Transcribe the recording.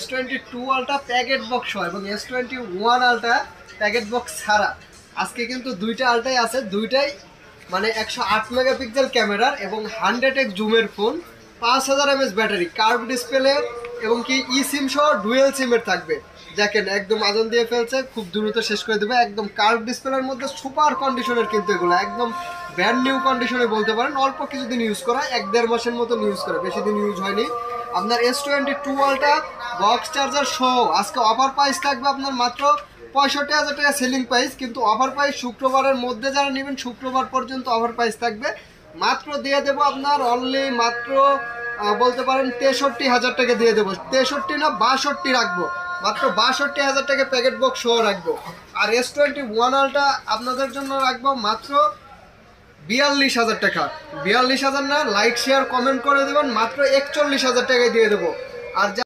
S22 ultra packet box হয় এবং S21 ultra packet box ছাড়া। আজকে কিন্তু দুইটা আলট্রাই আছে, দুইটাই মানে 108 মেগাপিক্সেল ক্যামেরার এবং 100x জুমের phone, 5000 mAh battery, curve display এবং কি ই সিম সহ ডুয়েল সিমের থাকবে। দেখেন একদম আজান দিয়ে ফেলছে, খুব দ্রুত শেষ করে দেবে। একদম কার্ভ ডিসপ্লের মধ্যে সুপার কন্ডিশনের কিন্তু এগুলো একদম ব্র্যান্ড নিউ কন্ডিশনে বলতে পারেন। অল্প কিছুদিন ইউজ করা, 1-1.5 মাসের মতন ইউজ করা, বেশি দিন ইউজ হয়নি। আপনার S22 আলট্রা বক্স চার্জার সহ আজকে অফার প্রাইস থাকবে আপনার মাত্র 65,000 টাকা সেলিং প্রাইস। কিন্তু অফার প্রাইস শুক্রবারের মধ্যে যারা নেবেন শুক্রবার পর্যন্ত অফার প্রাইস থাকবে। মাত্র দিয়ে দেবো আপনার অনলি মাত্র বলতে পারেন 63,000 টাকা দিয়ে দেবো। 63 না 62 রাখবো, মাত্র 62,000 টাকা প্যাকেট বক্স সহ রাখবো। আর S21 আলট্রা আপনাদের জন্য রাখবো মাত্র 42,000 টাকা। 42,000 না, লাইক শেয়ার কমেন্ট করে দেবেন, মাত্র 41,000 টাকায় দিয়ে দেবো। আর